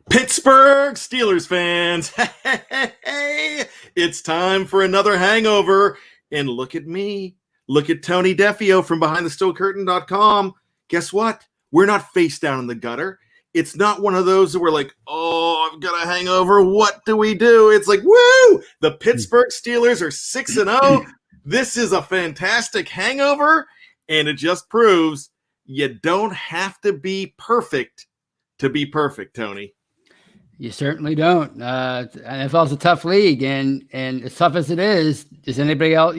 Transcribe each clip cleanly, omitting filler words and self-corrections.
Pittsburgh Steelers fans, hey, it's time for another hangover. And look at me. Look at Tony Defeo from BehindTheSteelCurtain.com. Guess what? We're not face down in the gutter. It's not one of those that we're like, oh, I've got a hangover. What do we do? It's like, woo! The Pittsburgh Steelers are 6-0. This is a fantastic hangover, and it just proves you don't have to be perfect to be perfect, Tony. You certainly don't. NFL's a tough league, and as tough as it is, does anybody else,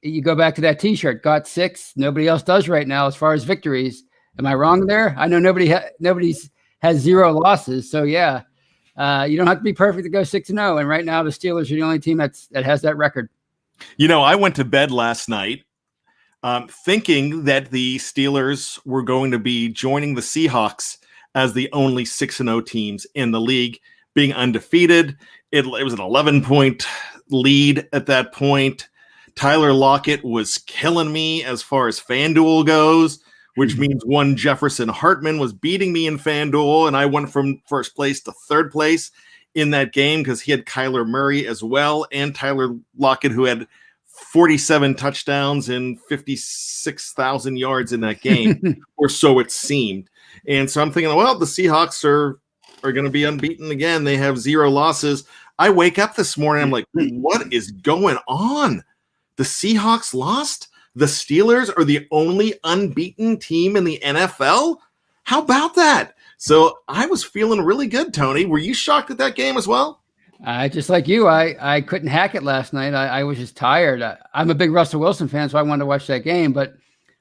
you go back to that T-shirt, got 6. Nobody else does right now as far as victories. Am I wrong there? I know nobody's has 0 losses. So, yeah, you don't have to be perfect to go 6-0. And right now the Steelers are the only team that has that record. I went to bed last night thinking that the Steelers were going to be joining the Seahawks as the only 6-0 teams in the league, being undefeated. It was an 11-point lead at that point. Tyler Lockett was killing me as far as FanDuel goes, which means one Jefferson Hartman was beating me in FanDuel, and I went from first place to third place in that game because he had Kyler Murray as well, and Tyler Lockett, who had 47 touchdowns and 56,000 yards in that game, or so it seemed. And so I'm thinking, well, the Seahawks are going to be unbeaten again. They have 0 losses. I wake up this morning, I'm like, what is going on? The Seahawks lost? The Steelers are the only unbeaten team in the NFL? How about that? So I was feeling really good, Tony. Were you shocked at that game as well? Just like you, I couldn't hack it last night. I was just tired. I'm a big Russell Wilson fan, so I wanted to watch that game, but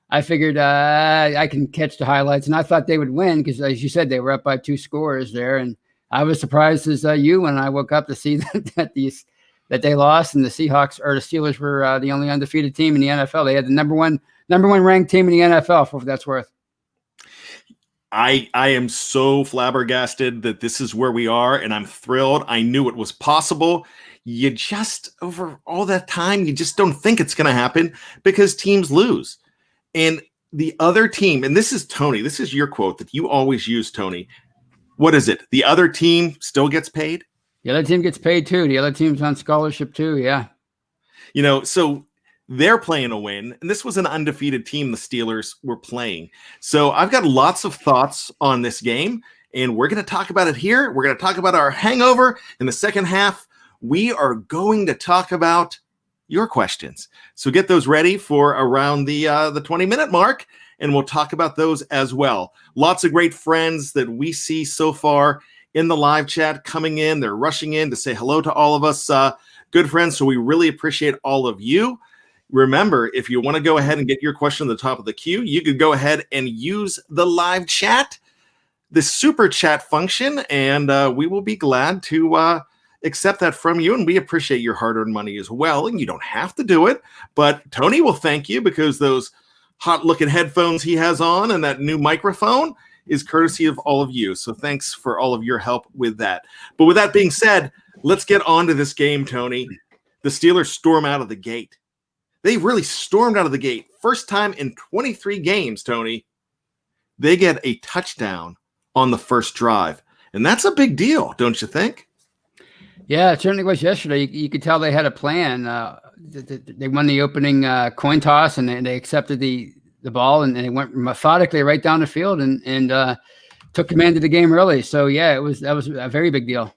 I figured I can catch the highlights, and I thought they would win because, as you said, they were up by 2 scores there, and I was surprised as you when I woke up to see that they lost, and the Seahawks or the Steelers were the only undefeated team in the NFL. They had the number one ranked team in the NFL, for what that's worth. I am so flabbergasted that this is where we are, and I'm thrilled. I knew it was possible. You just, over all that time, you just don't think it's going to happen because teams lose. And the other team, and this is Tony, this is your quote that you always use, Tony. What is it? The other team still gets paid? The other team gets paid too. The other team's on scholarship too, yeah. So they're playing a win, and this was an undefeated team the Steelers were playing. So I've got lots of thoughts on this game, and we're going to talk about it here. We're going to talk about our hangover in the second half. We are going to talk about your questions. So get those ready for around the 20-minute mark, and we'll talk about those as well. Lots of great friends that we see so far in the live chat coming in. They're rushing in to say hello to all of us, good friends. So we really appreciate all of you. Remember, if you want to go ahead and get your question at the top of the queue, you could go ahead and use the live chat, the super chat function, and we will be glad to accept that from you. And we appreciate your hard-earned money as well. And you don't have to do it, but Tony will thank you because those hot-looking headphones he has on and that new microphone is courtesy of all of you. So thanks for all of your help with that. But with that being said, let's get on to this game, Tony. The Steelers storm out of the gate. They really stormed out of the gate. First time in 23 games, Tony, they get a touchdown on the first drive. And that's a big deal, don't you think? Yeah, it certainly was yesterday. You could tell they had a plan. They won the opening coin toss, and they accepted the ball, and they went methodically right down the field and took command of the game early. So, yeah, that was a very big deal.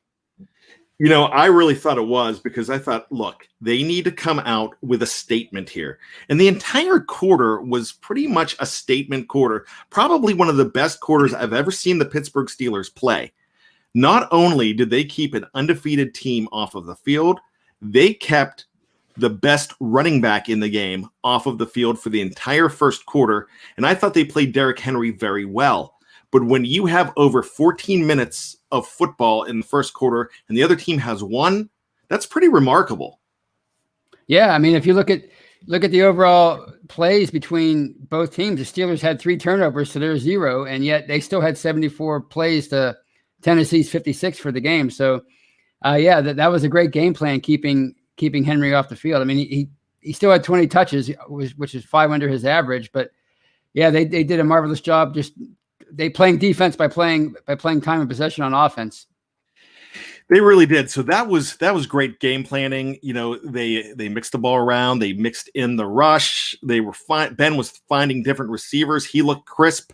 I really thought it was because I thought, look, they need to come out with a statement here. And the entire quarter was pretty much a statement quarter, probably one of the best quarters I've ever seen the Pittsburgh Steelers play. Not only did they keep an undefeated team off of the field, they kept the best running back in the game off of the field for the entire first quarter. And I thought they played Derrick Henry very well. But when you have over 14 minutes of football in the first quarter and the other team has 1, that's pretty remarkable. Yeah, I mean, if you look at the overall plays between both teams, the Steelers had 3 turnovers to their 0, and yet they still had 74 plays to Tennessee's 56 for the game. So, yeah, that was a great game plan, keeping Henry off the field. I mean, he still had 20 touches, which is 5 under his average. But yeah, they did a marvelous job. Just they playing defense by playing time and possession on offense. They really did. So that was great game planning. You know, they mixed the ball around. They mixed in the rush. They were fine. Ben was finding different receivers. He looked crisp.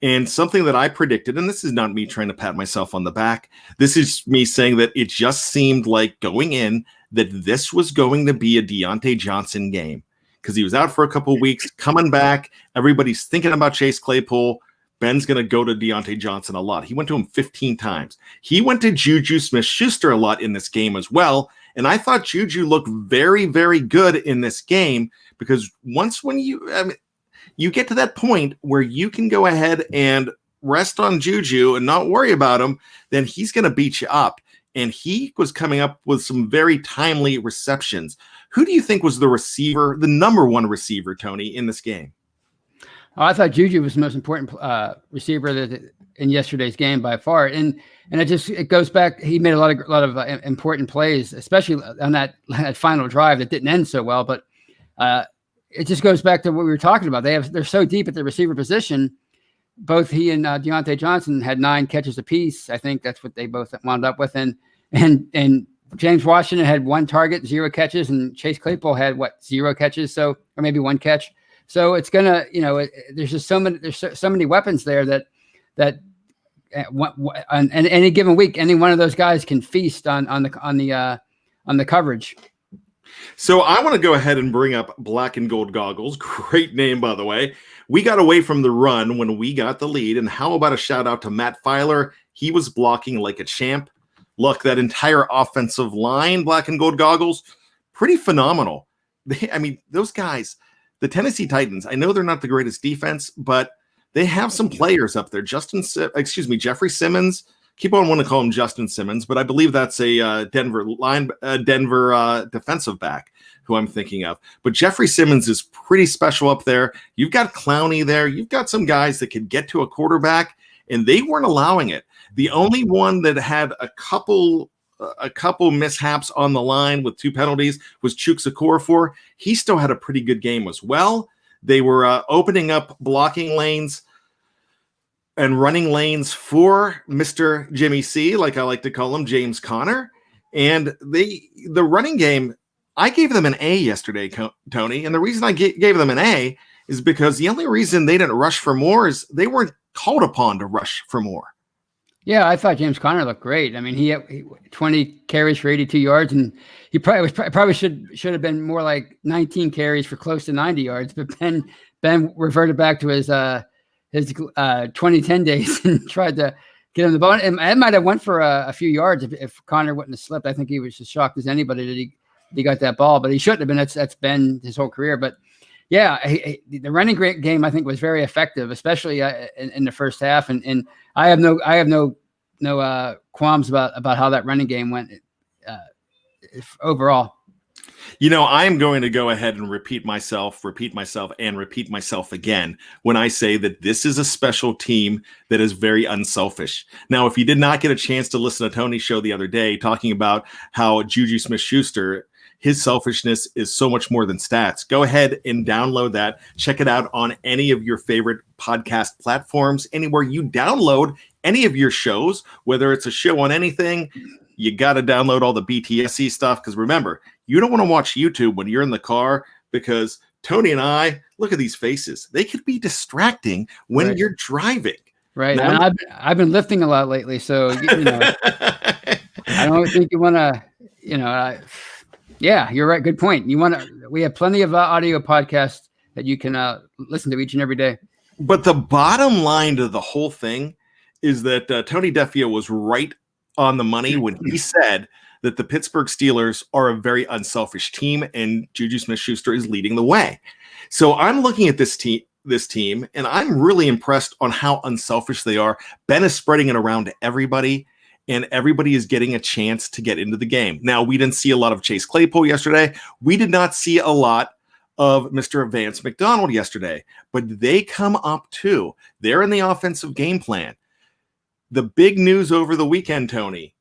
And something that I predicted, and this is not me trying to pat myself on the back. This is me saying that it just seemed like going in that this was going to be a Deontay Johnson game because he was out for a couple of weeks, coming back. Everybody's thinking about Chase Claypool. Ben's going to go to Deontay Johnson a lot. He went to him 15 times. He went to Juju Smith-Schuster a lot in this game as well. And I thought Juju looked very, very good in this game because when you get to that point where you can go ahead and rest on Juju and not worry about him, then he's going to beat you up. And he was coming up with some very timely receptions. Who do you think was the number one receiver, Tony, in this game? Oh, I thought Juju was the most important receiver in yesterday's game by far, and it goes back. He made a lot of important plays, especially on that final drive that didn't end so well. But it just goes back to what we were talking about. They're so deep at the receiver position. Both he and Deontay Johnson had 9 catches apiece. I think that's what they both wound up with, and James Washington had 1 target, 0 catches, and Chase Claypool had 0 catches, or maybe 1 catch. So it's gonna, there's just so many weapons there that on any given week, any one of those guys can feast on the coverage. So I want to go ahead and bring up Black and Gold Goggles. Great name, by the way. We got away from the run when we got the lead. And how about a shout out to Matt Filer? He was blocking like a champ. Look, that entire offensive line, Black and Gold Goggles, pretty phenomenal. Those guys, the Tennessee Titans, I know they're not the greatest defense, but they have some players up there. Jeffrey Simmons. Keep on wanting to call him Justin Simmons, but I believe that's a Denver defensive back who I'm thinking of. But Jeffrey Simmons is pretty special up there. You've got Clowney there. You've got some guys that could get to a quarterback, and they weren't allowing it. The only one that had a couple mishaps on the line with 2 penalties was Chukwuekorfor. He still had a pretty good game as well. They were opening up blocking lanes and running lanes for Mr. Jimmy C, like I like to call him, James Conner. And the running game, I gave them an A yesterday, Tony. And the reason I gave them an A is because the only reason they didn't rush for more is they weren't called upon to rush for more. Yeah, I thought James Conner looked great. I mean, he had 20 carries for 82 yards, and he probably should have been more like 19 carries for close to 90 yards. But Ben reverted back to his 2010 days and tried to get him the ball. And it might have went for a few yards if Conner wouldn't have slipped. I think he was as shocked as anybody that he got that ball, but he shouldn't have been. That's been his whole career. But yeah, the running game I think was very effective, especially in the first half. And I have no qualms about how that running game went overall. I am going to go ahead and repeat myself again when I say that this is a special team that is very unselfish. Now, if you did not get a chance to listen to Tony's show the other day talking about how Juju Smith-Schuster, his selfishness is so much more than stats, go ahead and download that. Check it out on any of your favorite podcast platforms, anywhere you download any of your shows, whether it's a show on anything. You got to download all the BTSC stuff because remember, you don't want to watch YouTube when you're in the car because Tony and I, look at these faces. They could be distracting when you're driving. Right. Now, and I've been lifting a lot lately, so I don't think you want to. Yeah, you're right. Good point. We have plenty of audio podcasts that you can listen to each and every day. But the bottom line to the whole thing is that Tony Defeo was right on the money when he said that the Pittsburgh Steelers are a very unselfish team and Juju Smith-Schuster is leading the way. So I'm looking at this team, and I'm really impressed on how unselfish they are. Ben is spreading it around to everybody, and everybody is getting a chance to get into the game. Now, we didn't see a lot of Chase Claypool yesterday. We did not see a lot of Mr. Vance McDonald yesterday, but they come up too. They're in the offensive game plan. The big news over the weekend, Tony,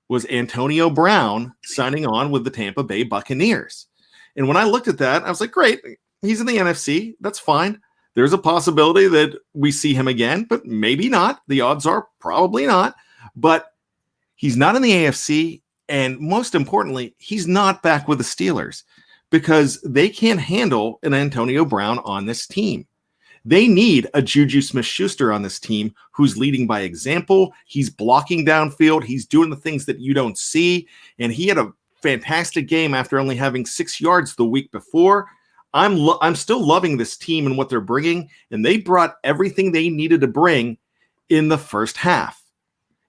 was Antonio Brown signing on with the Tampa Bay Buccaneers. And when I looked at that, I was like, great, he's in the NFC. That's fine. There's a possibility that we see him again, but maybe not. The odds are probably not. But He's not in the AFC. And most importantly, he's not back with the Steelers because they can't handle an Antonio Brown on this team. They need a Juju Smith-Schuster on this team who's leading by example. He's blocking downfield. He's doing the things that you don't see. And he had a fantastic game after only having 6 yards the week before. I'm still loving this team and what they're bringing. And they brought everything they needed to bring in the first half.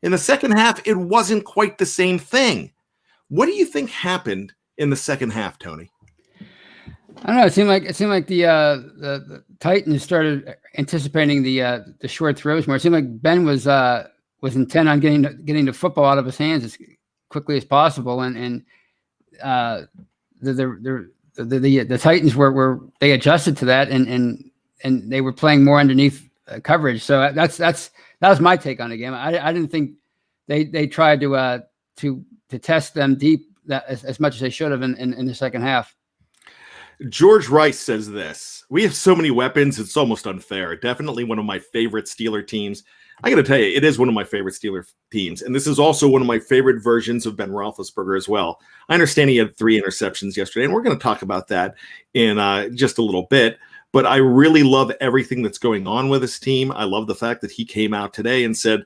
In the second half, it wasn't quite the same thing. What do you think happened in the second half, Tony? I don't know. It seemed like the Titans started anticipating the short throws more. It seemed like Ben was intent on getting the football out of his hands as quickly as possible, and the Titans they adjusted to that, and they were playing more underneath coverage. So that was my take on the game. I didn't think they tried to test them deep as much as they should have in the second half. George Rice says this: we have so many weapons, it's almost unfair. Definitely one of my favorite Steeler teams. I got to tell you, it is one of my favorite Steeler teams. And this is also one of my favorite versions of Ben Roethlisberger as well. I understand he had 3 interceptions yesterday, and we're going to talk about that in just a little bit. But I really love everything that's going on with his team. I love the fact that he came out today and said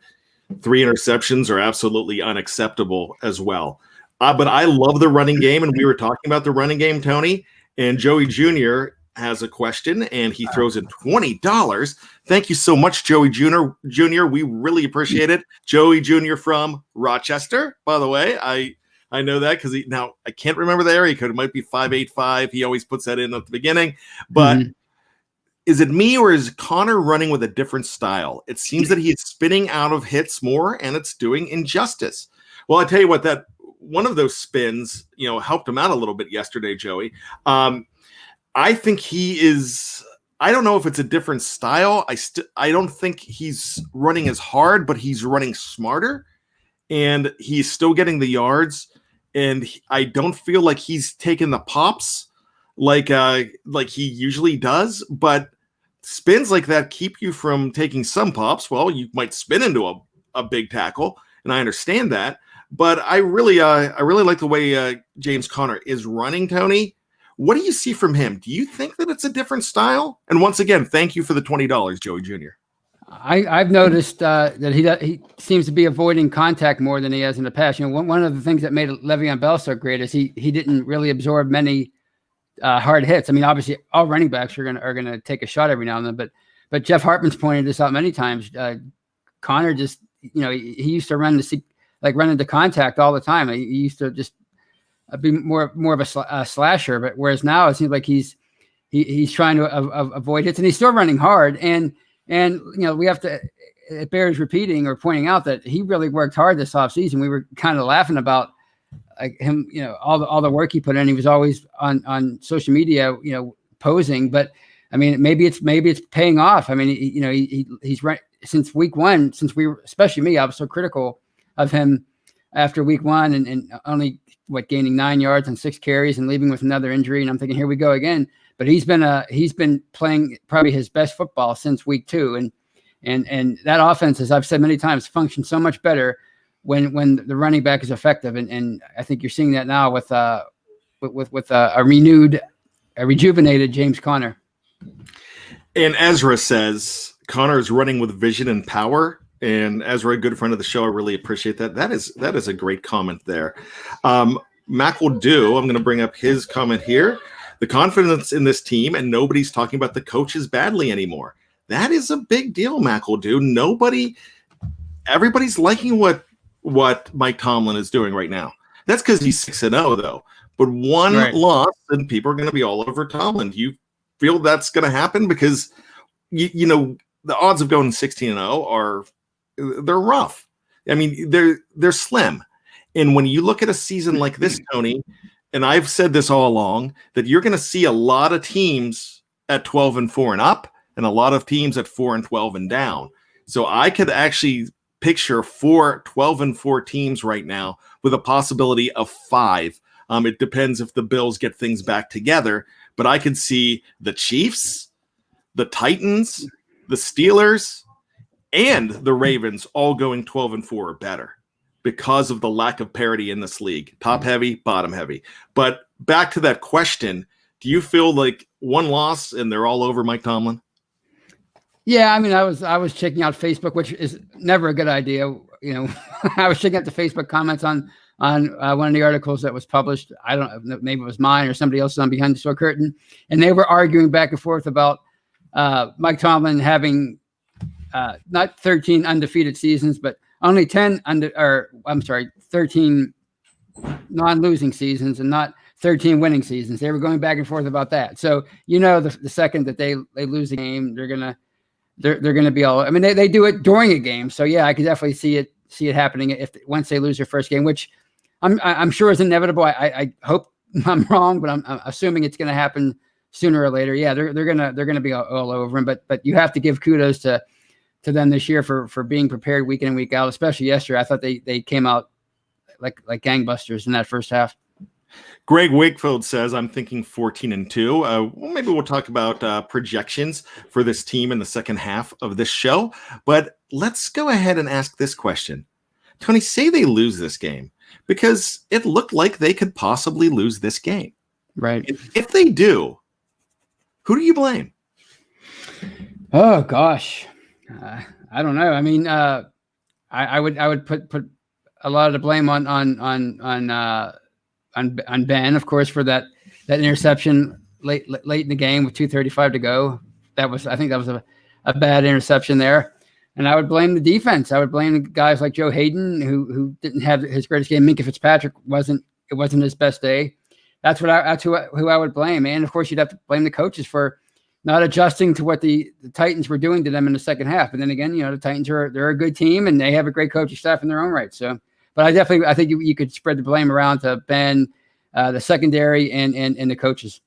3 interceptions are absolutely unacceptable as well. But I love the running game, and we were talking about the running game, Tony. And Joey Jr. has a question, and he throws in $20. Thank you so much, Joey Jr. We really appreciate it. Joey Jr. from Rochester, by the way. I know that because now I can't remember the area code. It might be 585. He always puts that in at the beginning. But is it me or is Connor running with a different style? It seems that he is spinning out of hits more, and it's doing injustice. Well, I tell you what, that one of those spins, helped him out a little bit yesterday, Joey. I think he is. I don't know if it's a different style. I don't think he's running as hard, but he's running smarter, and he's still getting the yards. And I don't feel like he's taking the pops like he usually does. But spins like that keep you from taking some pops. Well, you might spin into a big tackle, and I understand that. But I really like the way James Conner is running, Tony. What do you see from him? Do you think that it's a different style? And once again, thank you for the $20, Joey Jr. I've noticed that he seems to be avoiding contact more than he has in the past. One of the things that made Le'Veon Bell so great is he didn't really absorb many hard hits. I mean, obviously, all running backs are gonna take a shot every now and then, but Jeff Hartman's pointed this out many times. Conner just he used to run into contact all the time. He used to just be more of a slasher, but whereas now it seems like he's trying to avoid hits, and he's still running hard. And we have to. It bears repeating or pointing out that he really worked hard this offseason. We were kind of laughing about him, all the work he put in. He was always on social media, posing. But I mean, maybe it's paying off. I mean, he's right since week one. Since especially me, I was so critical of him after week one and only gaining 9 yards and 6 carries and leaving with another injury. And I'm thinking, here we go again. But he's been playing probably his best football since week 2. And that offense, as I've said many times, functions so much better when the running back is effective. And I think you're seeing that now with a rejuvenated James Conner. And Ezra says Conner is running with vision and power. And Ezra, a good friend of the show, I really appreciate that. That is a great comment there. Mac will do. I'm going to bring up his comment here. The confidence in this team, and nobody's talking about the coaches badly anymore. That is a big deal, Mac will do. Everybody's liking what Mike Tomlin is doing right now. That's because he's 6-0, though. But one loss, and people are going to be all over Tomlin. Do you feel that's going to happen? Because the odds of going 16-0 they're rough. I mean, they're slim. And when you look at a season like this, Tony, and I've said this all along, that you're going to see a lot of teams at 12-4 and up, and a lot of teams at 4-12 and down. So I could actually picture 4 12-4 teams right now with a possibility of 5. It depends if the Bills get things back together, but I could see the Chiefs, the Titans, the Steelers, and the Ravens all going 12-4 or better. because of the lack of parity in this league. Top heavy, bottom heavy. But back to that question, do you feel like one loss and they're all over Mike Tomlin? Yeah, I mean, I was checking out Facebook, which is never a good idea. You know, I was checking out the Facebook comments on one of the articles that was published. I don't know, maybe it was mine or somebody else's on Behind the Store Curtain, and they were arguing back and forth about Mike Tomlin having not 13 undefeated seasons, but only 13 non-losing seasons and not 13 winning seasons. They were going back and forth about that. So, you know, the second that they lose a game, they're gonna be all. I mean, they do it during a game. So yeah, I could definitely see it happening once they lose their first game, which I'm sure is inevitable. I hope I'm wrong, but I'm assuming it's going to happen sooner or later. Yeah, they're gonna be all over him. But you have to give kudos to them this year for being prepared week in and week out. Especially yesterday, I thought they came out like gangbusters in that first half. Greg Wakefield says, I'm thinking 14-2. Well, maybe we'll talk about projections for this team in the second half of this show. But let's go ahead and ask this question. Tony, say they lose this game, because it looked like they could possibly lose this game. Right. If they do, who do you blame? Oh, gosh. I don't know. I mean, I would put a lot of the blame on Ben, of course, for that interception late in the game with 2:35 to go. I think that was a bad interception there. And I would blame the defense. I would blame guys like Joe Hayden, who didn't have his greatest game. Minka Fitzpatrick wasn't his best day. That's who I would blame. And of course, you'd have to blame the coaches for not adjusting to what the Titans were doing to them in the second half. But then again, you know, the Titans they're a good team and they have a great coaching staff in their own right. So, but I think you could spread the blame around to Ben, the secondary, and the coaches.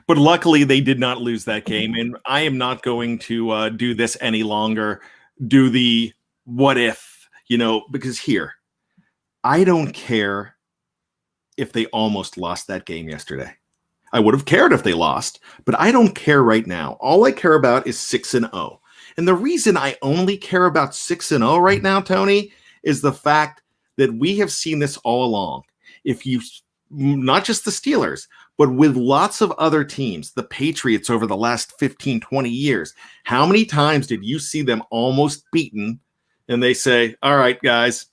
But luckily, they did not lose that game, and I am not going to do this any longer. Do the what if, because here, I don't care if they almost lost that game yesterday. I would have cared if they lost, but I don't care right now. All I care about is 6-0. And the reason I only care about 6-0 right now, Tony, is the fact that we have seen this all along. If you, not just the Steelers, but with lots of other teams, the Patriots over the last 15, 20 years, how many times did you see them almost beaten? And they say, all right, guys,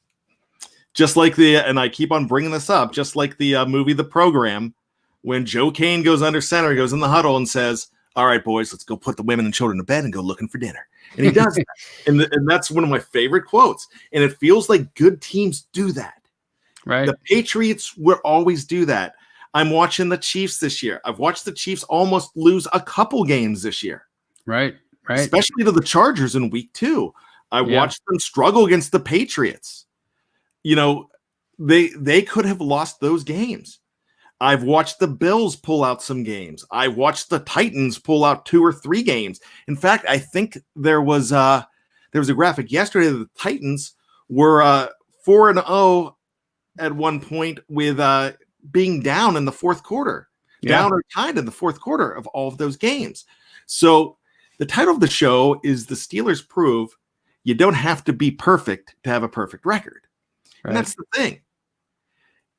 just like and I keep on bringing this up, just like the movie, The Program, when Joe Kane goes under center, he goes in the huddle and says, all right, boys, let's go put the women and children to bed and go looking for dinner. And he does that. And that's one of my favorite quotes. And it feels like good teams do that. Right. The Patriots will always do that. I'm watching the Chiefs this year. I've watched the Chiefs almost lose a couple games this year. Right. Especially to the Chargers in week 2. I watched them struggle against the Patriots. They could have lost those games. I've watched the Bills pull out some games. I watched the Titans pull out 2 or 3 games. In fact, I think there was a graphic yesterday that the Titans were 4-0 at one point with being down in the fourth quarter, down or tied in the fourth quarter of all of those games. So the title of the show is The Steelers Prove You Don't Have to Be Perfect to Have a Perfect Record. Right. And that's the thing.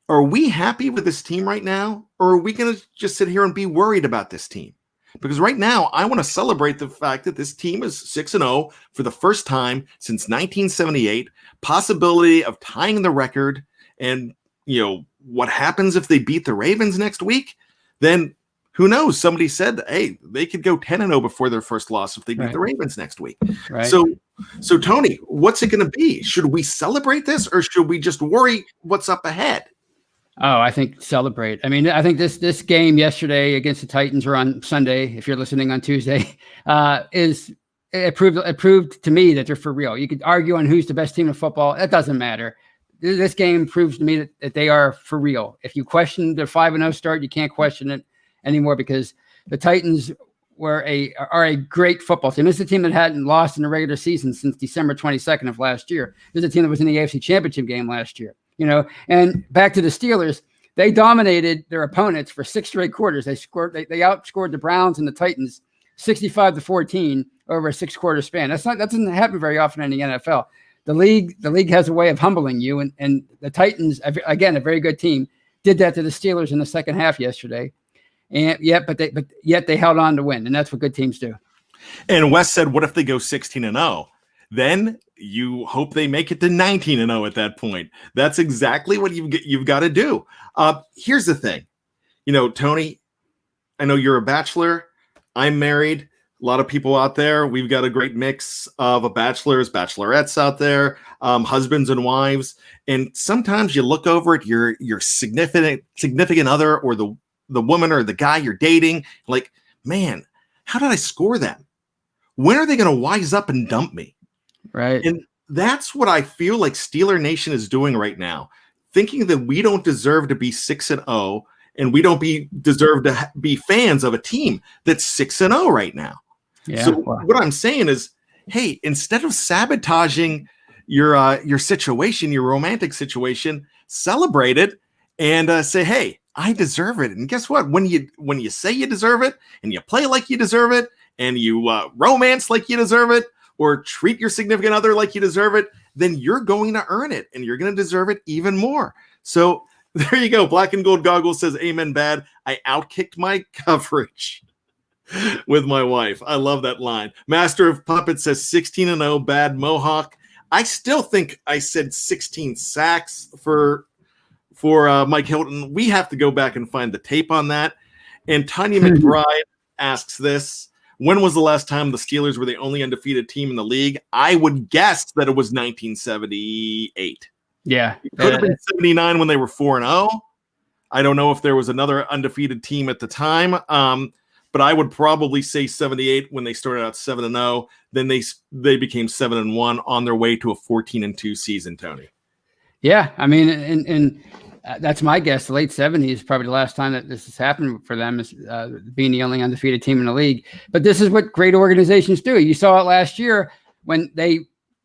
Are we happy with this team right now? Or are we going to just sit here and be worried about this team? Because right now, I want to celebrate the fact that this team is 6-0 for the first time since 1978, possibility of tying the record. And, what happens if they beat the Ravens next week? Then who knows? Somebody said, hey, they could go 10-0 before their first loss if they beat the Ravens next week. Right. So Tony, what's it going to be? Should we celebrate this or should we just worry what's up ahead? Oh, I think celebrate. I mean, I think this game yesterday against the Titans, or on Sunday, if you're listening on Tuesday, it proved to me that they're for real. You could argue on who's the best team in football. It doesn't matter. This game proves to me that they are for real. If you question their 5-0 start, you can't question it anymore, because the Titans are a great football team. This is a team that hadn't lost in the regular season since December 22nd of last year. This is a team that was in the AFC Championship game last year. And back to the Steelers, they dominated their opponents for 6 straight quarters. They outscored the Browns and the Titans 65-14 over a 6-quarter span. That doesn't happen very often in the NFL. the league has a way of humbling you, and the Titans, again, a very good team, did that to the Steelers in the second half yesterday. And yet they held on to win, and that's what good teams do. And Wes said, what if they go 16-0? Then you hope they make it to 19-0 at that point. That's exactly what you've got to do. Here's the thing. Tony, I know you're a bachelor. I'm married. A lot of people out there, we've got a great mix of bachelors, bachelorettes out there, husbands and wives. And sometimes you look over at your significant other, or the woman or the guy you're dating, like, man, how did I score them? When are they going to wise up and dump me? Right. And that's what I feel like Steeler Nation is doing right now, thinking that we don't deserve to be 6-0, and we don't deserve to be fans of a team that's 6-0 right now. Yeah, so what I'm saying is, hey, instead of sabotaging your situation, your romantic situation, celebrate it and say, hey, I deserve it. And guess what? When you say you deserve it, and you play like you deserve it, and you romance like you deserve it, or treat your significant other like you deserve it, then you're going to earn it, and you're going to deserve it even more. So there you go. Black and Gold Goggles says, amen, bad. I outkicked my coverage with my wife. I love that line. Master of Puppets says 16-0, bad Mohawk. I still think I said 16 sacks for Mike Hilton. We have to go back and find the tape on that. And Tanya McBride asks this: when was the last time the Steelers were the only undefeated team in the league? I would guess that it was 1978. Yeah. It could have been 79 when they were 4-0. I don't know if there was another undefeated team at the time. But I would probably say 78 when they started out 7-0. Then they became 7-1 on their way to a 14-2 season, Tony. Yeah, I mean, and that's my guess. The late 70s is probably the last time that this has happened for them, is being the only undefeated team in the league. But this is what great organizations do. You saw it last year when they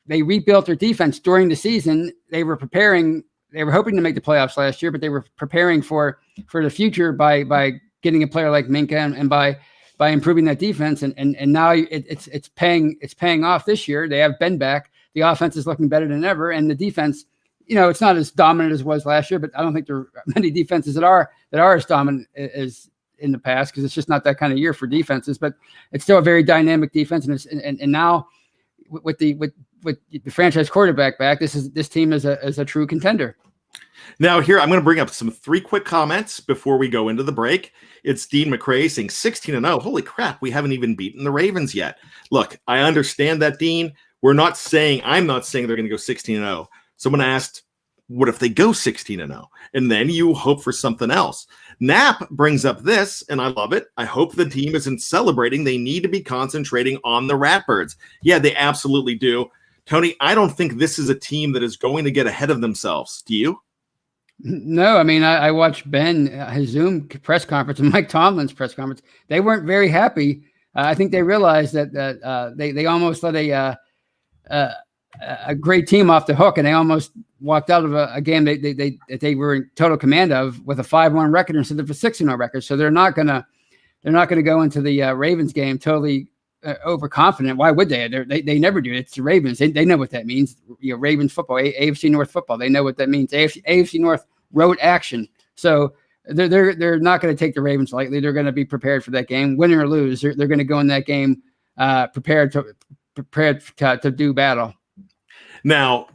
rebuilt their defense during the season. They were preparing. They were hoping to make the playoffs last year, but they were preparing for the future by getting a player like Minka and by improving that defense. And now it's paying off this year. They have Ben back. The offense is looking better than ever. And the defense, it's not as dominant as it was last year, but I don't think there are many defenses that are as dominant as in the past, because it's just not that kind of year for defenses, but it's still a very dynamic defense. And now with the franchise quarterback back, this team is a true contender. Now here, I'm going to bring up three quick comments before we go into the break. It's Dean McRae saying 16-0. Holy crap, we haven't even beaten the Ravens yet. Look, I understand that, Dean. I'm not saying they're going to go 16-0. Someone asked, what if they go 16-0? And then you hope for something else. Knapp brings up this, and I love it. I hope the team isn't celebrating. They need to be concentrating on the Ratbirds. Yeah, they absolutely do. Tony, I don't think this is a team that is going to get ahead of themselves. Do you? No, I mean, I watched his Zoom press conference and Mike Tomlin's press conference. They weren't very happy. I think they realized that they almost let a great team off the hook, and they almost walked out of a game they were in total command of with a 5-1 record instead of a 6-0 record. So they're not gonna go into the Ravens game totally overconfident. Why would they? They never do. It's the Ravens. They know what that means. Ravens football, AFC North football. They know what that means. AFC North road action. So they're not going to take the Ravens lightly. They're going to be prepared for that game, win or lose. They're going to go in that game prepared to do battle. Now,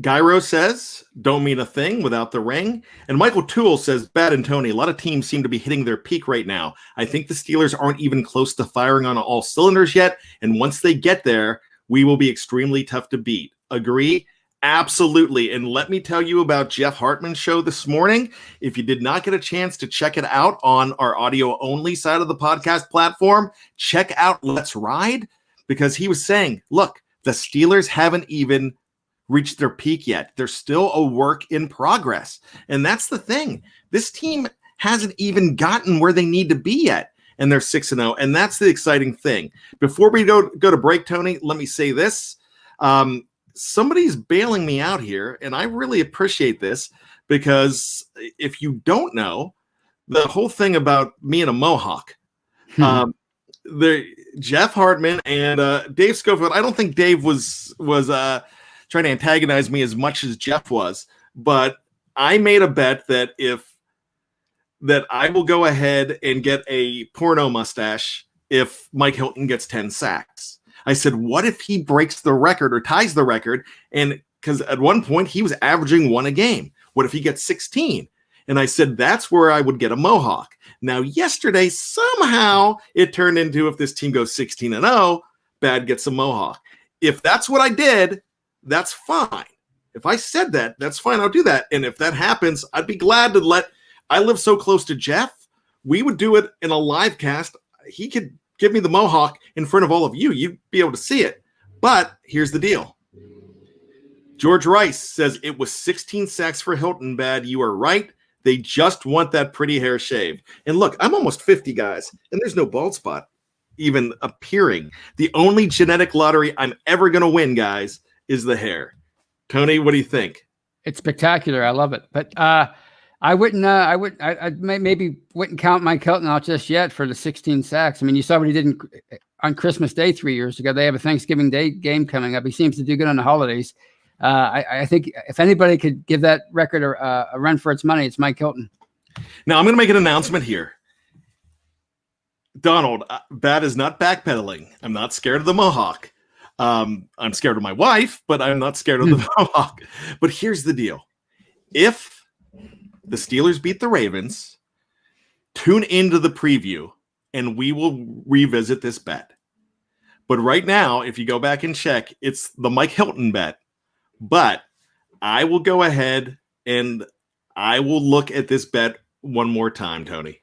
Gyro says, don't mean a thing without the ring. And Michael Toole says, Bad and Tony, a lot of teams seem to be hitting their peak right now. I think the Steelers aren't even close to firing on all cylinders yet. And once they get there, we will be extremely tough to beat. Agree? Absolutely. And let me tell you about Jeff Hartman's show this morning. If you did not get a chance to check it out on our audio only side of the podcast platform, check out Let's Ride, because he was saying, look, the Steelers haven't even reached their peak yet. They're still a work in progress. And that's the thing. This team hasn't even gotten where they need to be yet. And they're 6-0. And that's the exciting thing. Before we go to break, Tony, let me say this. Somebody's bailing me out here, and I really appreciate this, because if you don't know, the whole thing about me and a Mohawk, Jeff Hartman and Dave Schofield, I don't think Dave was trying to antagonize me as much as Jeff was, but I made a bet that I will go ahead and get a porno mustache if Mike Hilton gets 10 sacks. I said, what if he breaks the record or ties the record? And because at one point he was averaging 1 a game. What if he gets 16? And I said, that's where I would get a mohawk. Now, yesterday, somehow it turned into if this team goes 16-0, Bad gets a mohawk. If that's what I did, that's fine. If I said that, that's fine. I'll do that. And if that happens, I'd be glad to I live so close to Jeff. We would do it in a live cast. He could give me the mohawk in front of all of you. You'd be able to see it. But here's the deal. George Rice says it was 16 sacks for Hilton, Bad. You are right. They just want that pretty hair shaved. And look, I'm almost 50, guys, and there's no bald spot even appearing. The only genetic lottery I'm ever going to win, guys, is the hair. Tony, what do you think? It's spectacular. I love it. But I maybe wouldn't count Mike Hilton out just yet for the 16 sacks. I mean, you saw what he did on Christmas Day 3 years ago. They have a Thanksgiving Day game coming up. He seems to do good on the holidays. I think if anybody could give that record a run for its money, it's Mike Hilton. Now, I'm going to make an announcement here. Donald, Bad is not backpedaling. I'm not scared of the mohawk. I'm scared of my wife, but I'm not scared of the mohawk. But here's the deal. If the Steelers beat the Ravens, tune into the preview, and we will revisit this bet. But right now, if you go back and check, it's the Mike Hilton bet. But I will go ahead and I will look at this bet one more time, Tony.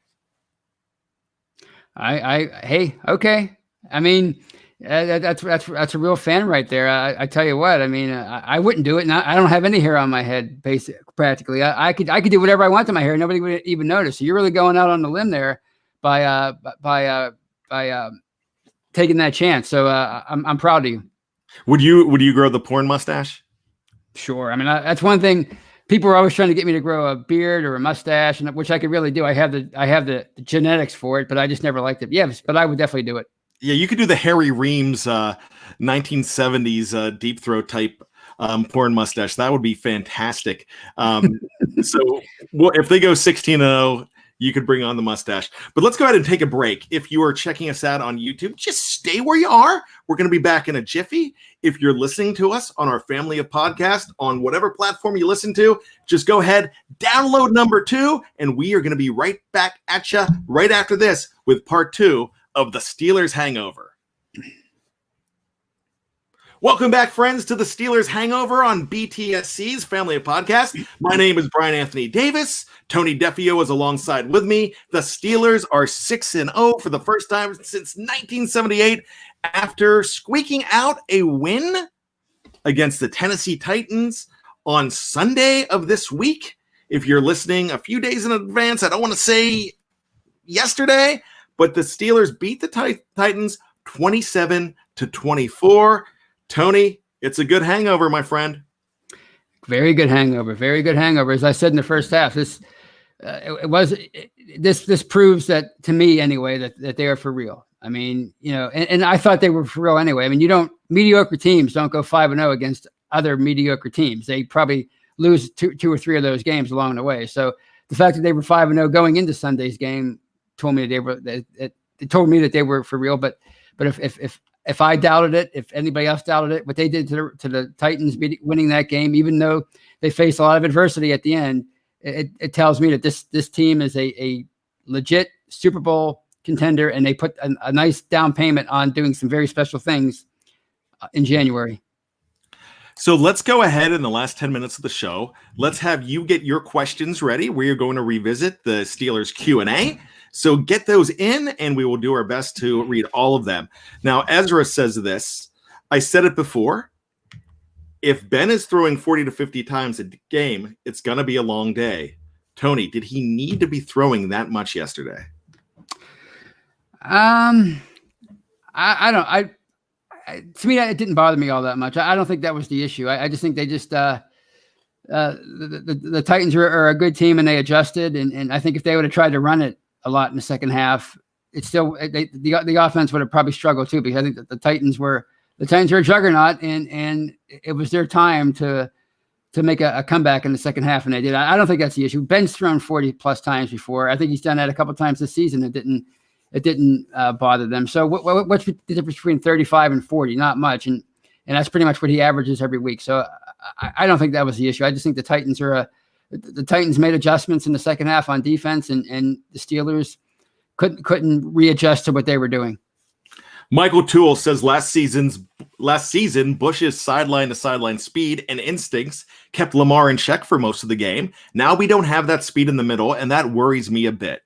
Hey, okay. I mean, that's a real fan right there. I tell you what. I mean, I wouldn't do it, and I don't have any hair on my head, practically. I could do whatever I want to my hair. Nobody would even notice. So you're really going out on the limb there by taking that chance. So I'm proud of you. Would you grow the porn mustache? Sure. I mean, that's one thing. People are always trying to get me to grow a beard or a mustache, and which I could really do. I have the genetics for it, but I just never liked it. Yes, but I would definitely do it. Yeah, you could do the Harry Reams 1970s deep throat type porn mustache. That would be fantastic. So if they go 16-0, you could bring on the mustache. But let's go ahead and take a break. If you are checking us out on YouTube, just stay where you are. We're going to be back in a jiffy. If you're listening to us on our family of podcasts, on whatever platform you listen to, just go ahead, download number 2, and we are going to be right back at you right after this with part 2 of the Steelers Hangover. Welcome back, friends, to the Steelers Hangover on BTSC's family of podcasts. My name is Bryan Anthony Davis. Tony Defeo is alongside with me. The Steelers are 6-0 for the first time since 1978 after squeaking out a win against the Tennessee Titans on Sunday of this week. If you're listening a few days in advance, I don't want to say yesterday, but the Steelers beat the Titans 27-24. Tony, it's a good hangover, my friend. Very good hangover. Very good hangover. As I said in the first half, this proves that, to me anyway, that they are for real. I mean, and I thought they were for real anyway. I mean, mediocre teams don't go 5-0 against other mediocre teams. They probably lose two or three of those games along the way. So the fact that they were 5-0 going into Sunday's game told me that they were for real. But if I doubted it, if anybody else doubted it, what they did to the Titans winning that game, even though they faced a lot of adversity at the end, it tells me that this team is a legit Super Bowl contender, and they put a nice down payment on doing some very special things in January. So let's go ahead in the last 10 minutes of the show. Let's have you get your questions ready. We are going to revisit the Steelers Q&A. So get those in, and we will do our best to read all of them. Now, Ezra says this. I said it before. If Ben is throwing 40 to 50 times a game, it's going to be a long day. Tony, did he need to be throwing that much yesterday? I don't. To me, it didn't bother me all that much. I don't think that was the issue. I just think they just the Titans are a good team, and they adjusted. And I think if they would have tried to run it a lot in the second half, it's still the offense would have probably struggled too, because I think that the Titans were the Titans are a juggernaut, and it was their time to make a comeback in the second half, and they did. I don't think that's the issue. Ben's thrown 40 plus times before. I think he's done that a couple of times this season. It didn't bother them. So what's the difference between 35 and 40? Not much, and that's pretty much what he averages every week. So I don't think that was the issue. I just think the Titans made adjustments in the second half on defense, and the Steelers couldn't readjust to what they were doing. Michael Toole says last season, Bush's sideline-to-sideline speed and instincts kept Lamar in check for most of the game. Now we don't have that speed in the middle, and that worries me a bit.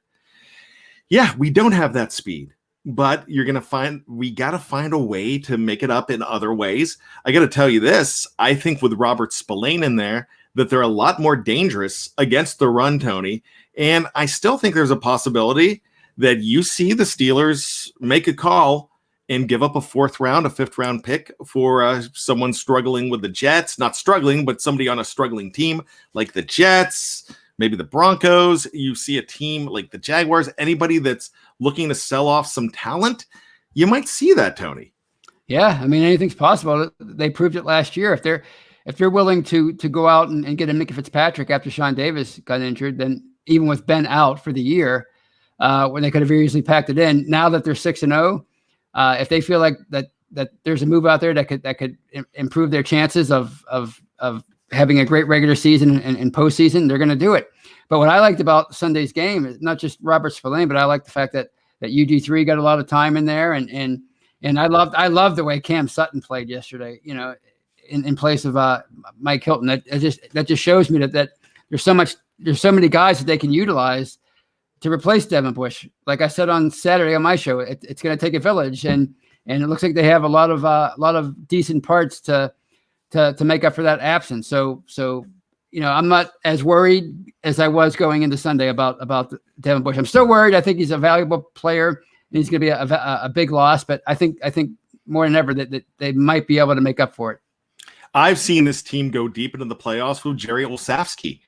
Yeah, we don't have that speed, but we got to find a way to make it up in other ways. I got to tell you this. I think with Robert Spillane in there, that they're a lot more dangerous against the run, Tony. And I still think there's a possibility that you see the Steelers make a call and give up a fifth round pick for someone struggling with the Jets. Not struggling, but somebody on a struggling team like the Jets, maybe the Broncos. You see a team like the Jaguars, anybody that's looking to sell off some talent, you might see that, Tony. Yeah, I mean, anything's possible. They proved it last year. If they're willing to go out and get a Minkah Fitzpatrick after Sean Davis got injured, then even with Ben out for the year, when they could have very easily packed it in, now that they're 6-0, if they feel like that there's a move out there that could improve their chances of having a great regular season and postseason, they're going to do it. But what I liked about Sunday's game is not just Robert Spillane, but I like the fact that UG3 got a lot of time in there, and I loved the way Cam Sutton played yesterday. You know, in place of Mike Hilton. That just shows me that there's so many guys that they can utilize to replace Devin Bush. Like I said on Saturday on my show, it's going to take a village, and it looks like they have a lot of decent parts to make up for that absence. So I'm not as worried as I was going into Sunday about Devin Bush. I'm still worried. I think he's a valuable player, and he's going to be a big loss. But I think more than ever that they might be able to make up for it. I've seen this team go deep into the playoffs with Jerry Olszewski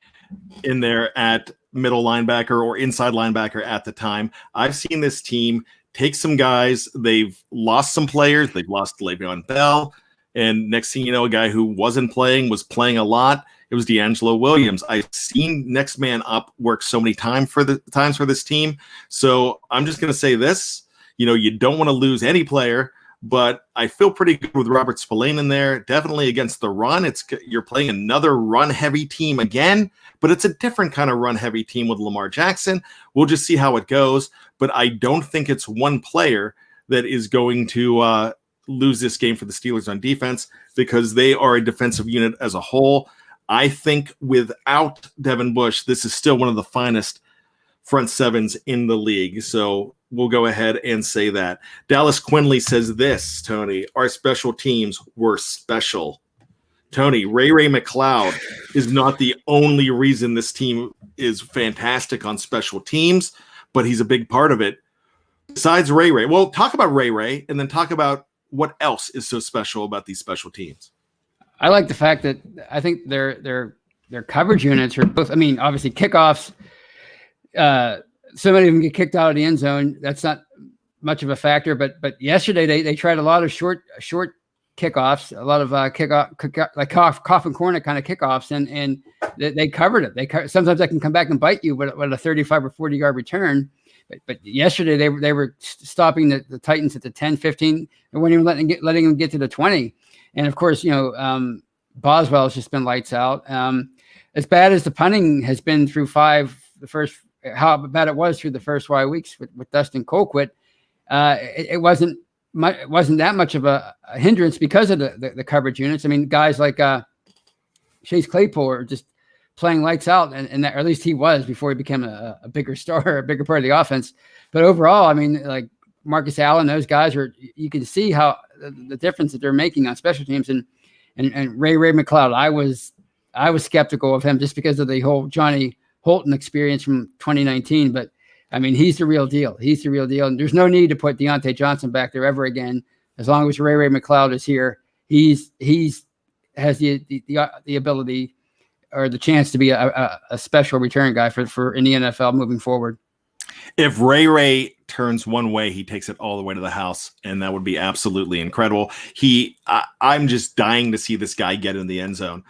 in there at middle linebacker or inside linebacker at the time. I've seen this team take some guys. They've lost some players. They've lost Le'Veon Bell. And next thing you know, a guy who wasn't playing was playing a lot. It was D'Angelo Williams. I've seen next man up work so many times for this team. So I'm just going to say this, you don't want to lose any player, but I feel pretty good with Robert Spillane in there. Definitely against the run. You're playing another run-heavy team again, but it's a different kind of run-heavy team with Lamar Jackson. We'll just see how it goes, but I don't think it's one player that is going to lose this game for the Steelers on defense, because they are a defensive unit as a whole. I think without Devin Bush, this is still one of the finest front sevens in the league. So we'll go ahead and say that. Dallas Quinley says this, Tony, our special teams were special. Tony, Ray McLeod is not the only reason this team is fantastic on special teams, but he's a big part of it. Besides Ray, well, talk about Ray and then talk about what else is so special about these special teams. I like the fact that I think their coverage units are both. I mean, obviously kickoffs. Somebody can get kicked out of the end zone. That's not much of a factor. But yesterday they tried a lot of short kickoffs, a lot of like coffin corner kind of kickoffs, and they covered it. Sometimes they can come back and bite you with a 35 or 40 yard return. But yesterday they were stopping the Titans at the 10, 15. They weren't even letting them get to the 20. And of course, Boswell has just been lights out. As bad as the punting has been through how bad it was through the first 5 weeks with Dustin Colquitt, it wasn't that much of a hindrance because of the coverage units. I mean, guys like Chase Claypool are just playing lights out, and that, or at least he was before he became a bigger star, a bigger part of the offense. But overall, I mean, like Marcus Allen, those guys you can see how the difference that they're making on special teams. And Ray McLeod, I was skeptical of him just because of the whole Johnny Holton experience from 2019. But I mean, he's the real deal. He's the real deal. And there's no need to put Deontay Johnson back there ever again. As long as Ray McLeod is here, he's has the ability or the chance to be a special return guy for in the NFL moving forward. If Ray turns one way, he takes it all the way to the house, and that would be absolutely incredible. I'm just dying to see this guy get in the end zone.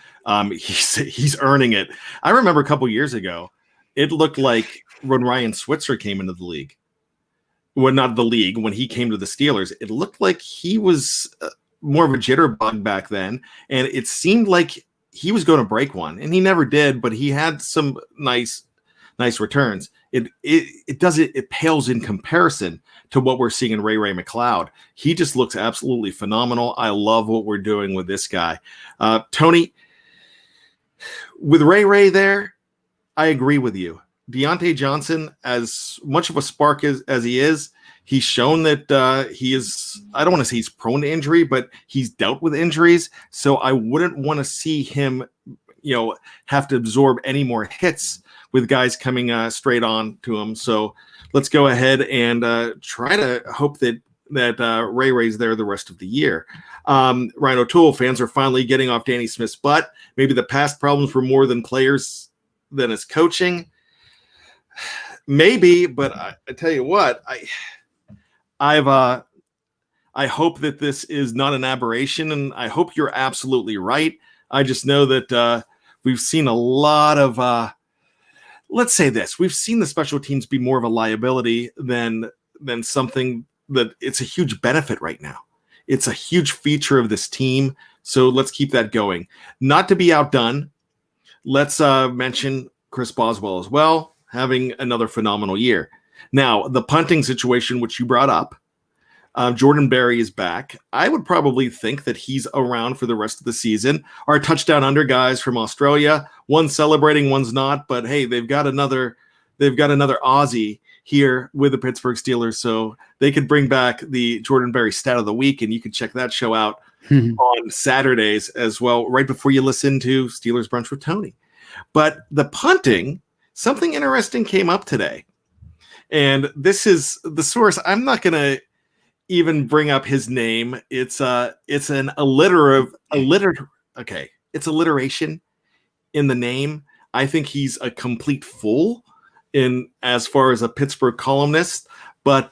He's earning it. I remember a couple years ago, it looked like when Ryan Switzer came into the league. Well, not the league, when he came to the Steelers, it looked like he was more of a jitterbug back then, and it seemed like he was going to break one, and he never did, but he had some nice returns. It pales in comparison to what we're seeing in Ray McLeod. He just looks absolutely phenomenal. I love what we're doing with this guy. Tony, with Ray there, I agree with you. Deontay Johnson, as much of a spark as he is, he's shown that he is, I don't want to say he's prone to injury, but he's dealt with injuries. So I wouldn't want to see him, have to absorb any more hits with guys coming straight on to him. So let's go ahead and try to hope that Ray's there the rest of the year. Ryan O'Toole, fans are finally getting off Danny Smith's butt. Maybe the past problems were more than players than his coaching. Maybe, but I tell you what, I hope that this is not an aberration, and I hope you're absolutely right. I just know that we've seen a lot of let's say this. We've seen the special teams be more of a liability than something that it's a huge benefit right now. It's a huge feature of this team. So let's keep that going. Not to be outdone, let's mention Chris Boswell as well, having another phenomenal year. Now, the punting situation, which you brought up, Jordan Berry is back. I would probably think that he's around for the rest of the season. Our touchdown under guys from Australia, one's celebrating, one's not. But hey, they've got another Aussie here with the Pittsburgh Steelers, so they could bring back the Jordan Berry stat of the week, and you can check that show out on Saturdays as well, right before you listen to Steelers Brunch with Tony. But the punting, something interesting came up today, and this is the source. I'm not going to even bring up his name. It's an alliteration in the name. I think he's a complete fool in as far as a Pittsburgh columnist, but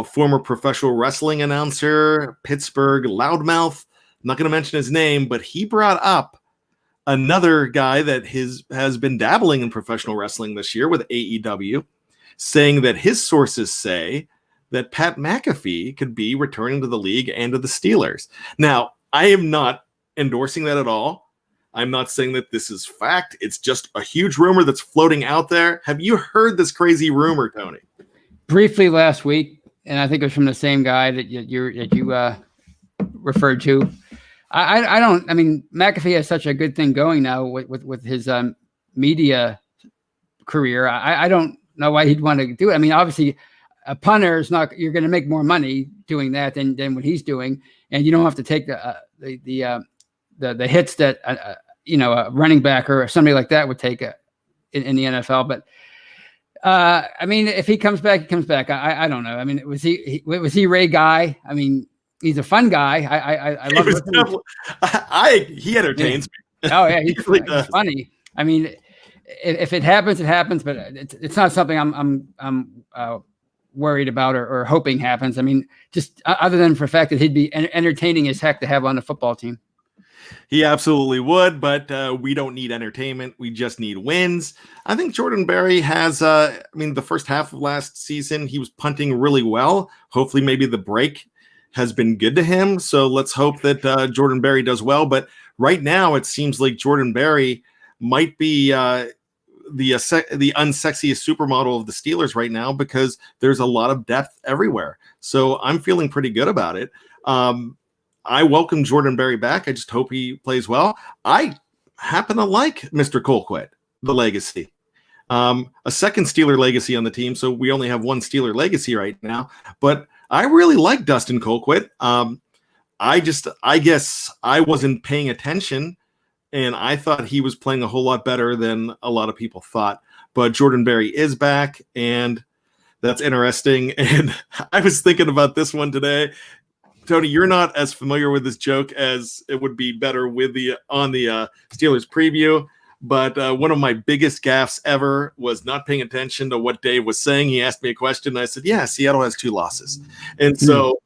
former professional wrestling announcer, Pittsburgh loudmouth. I'm not going to mention his name, but he brought up another guy that has been dabbling in professional wrestling this year with AEW, saying that his sources say that Pat McAfee could be returning to the league and to the Steelers. Now, I am not endorsing that at all. I'm not saying that this is fact. It's just a huge rumor that's floating out there. Have you heard this crazy rumor, Tony? Briefly last week, and I think it was from the same guy that you referred to. I mean, McAfee has such a good thing going now with his media career. I don't know why he'd want to do it. I mean, obviously, a punter is not. You're going to make more money doing that than what he's doing, and you don't have to take the hits that a running back or somebody like that would take in the NFL. But I mean, if he comes back, he comes back. I don't know. I mean, was he Ray Guy? I mean, he's a fun guy. I love him. He entertains me. Oh yeah, he's funny. I mean, if it happens, it happens. But it's not something I'm worried about or hoping happens. I mean, just other than for the fact that he'd be entertaining as heck to have on the football team. He absolutely would, but we don't need entertainment. We just need wins. I think Jordan Berry has, the first half of last season, he was punting really well. Hopefully maybe the break has been good to him. So let's hope that Jordan Berry does well. But right now it seems like Jordan Berry might be the unsexiest supermodel of the Steelers right now, because there's a lot of depth everywhere. So I'm feeling pretty good about it. I welcome Jordan Berry back. I just hope he plays well. I happen to like Mr. Colquitt, the legacy. A second Steeler legacy on the team, so we only have one Steeler legacy right now. But I really like Dustin Colquitt. I guess I wasn't paying attention, and I thought he was playing a whole lot better than a lot of people thought. But Jordan Berry is back, and that's interesting. And I was thinking about this one today. Tony, you're not as familiar with this joke as it would be better with on the Steelers preview, But one of my biggest gaffes ever was not paying attention to what Dave was saying. He asked me a question, and I said, yeah, Seattle has 2 losses. And so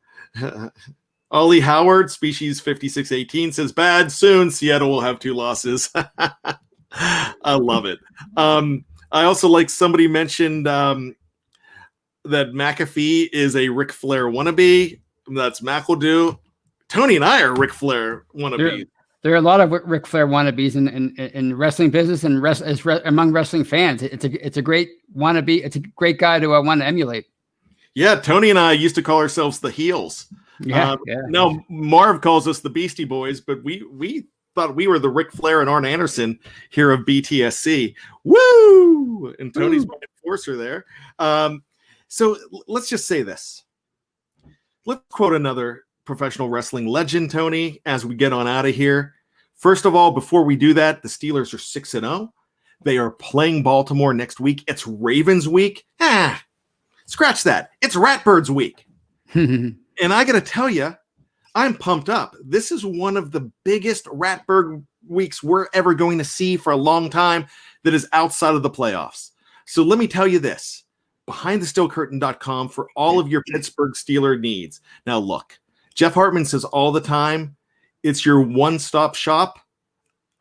Ollie Howard, species 5618, says, bad, soon Seattle will have 2 losses. I love it. I also like somebody mentioned that McAfee is a Ric Flair wannabe. That's McEldew. Tony and I are Ric Flair wannabes. There are a lot of Ric Flair wannabes in wrestling business and among wrestling fans. It's a great wannabe. It's a great guy to want to emulate. Yeah, Tony and I used to call ourselves the Heels. Yeah. Now Marv calls us the Beastie Boys, but we thought we were the Ric Flair and Arn Anderson here of BTSC. Woo! And Tony's my enforcer there. So let's just say this. Let's quote another professional wrestling legend, Tony, as we get on out of here. First of all, before we do that, the Steelers are 6-0. They are playing Baltimore next week. It's Ravens week. Scratch that. It's Ratbirds week. And I got to tell you, I'm pumped up. This is one of the biggest Ratbird weeks we're ever going to see for a long time that is outside of the playoffs. So let me tell you this. BehindTheSteelCurtain.com for all of your Pittsburgh Steeler needs. Now look, Jeff Hartman says all the time, it's your one-stop shop.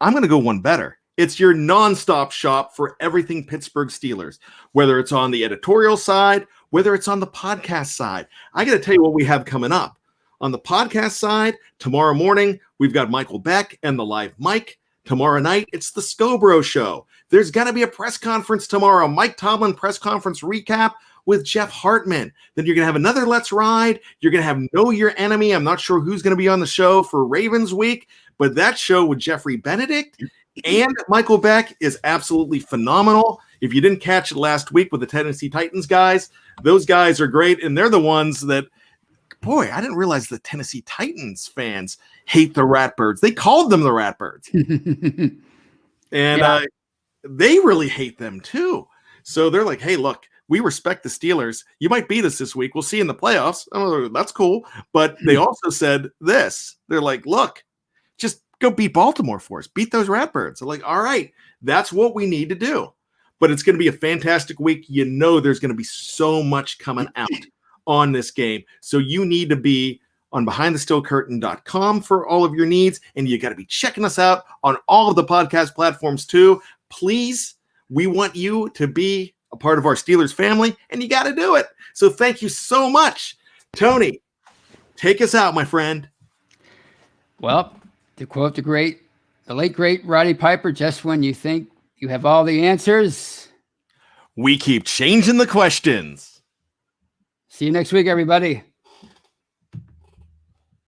I'm going to go one better. It's your non-stop shop for everything Pittsburgh Steelers, whether it's on the editorial side, whether it's on the podcast side. I got to tell you what we have coming up. On the podcast side, tomorrow morning, we've got Michael Beck and the live mic. Tomorrow night, it's the Scobro Show. There's going to be a press conference tomorrow. Mike Tomlin press conference recap with Jeff Hartman. Then you're going to have another Let's Ride. You're going to have Know Your Enemy. I'm not sure who's going to be on the show for Ravens week, but that show with Jeffrey Benedict and Michael Beck is absolutely phenomenal. If you didn't catch it last week with the Tennessee Titans guys, those guys are great, and they're the ones that, boy, I didn't realize the Tennessee Titans fans hate the Ratbirds. They called them the Ratbirds. And they really hate them too. So they're like, hey, look, we respect the Steelers. You might beat us this week. We'll see you in the playoffs. Oh, that's cool. But they also said this. They're like, look, just go beat Baltimore for us. Beat those Ratbirds. They're like, all right, that's what we need to do. But it's going to be a fantastic week. You know there's going to be so much coming out on this game. So you need to be on BehindTheSteelCurtain.com for all of your needs. And you got to be checking us out on all of the podcast platforms too. Please, we want you to be a part of our Steelers family, and you got to do it. So thank you so much. Tony, take us out, my friend. Well, to quote the late, great Roddy Piper, just when you think you have all the answers, we keep changing the questions. See you next week, everybody.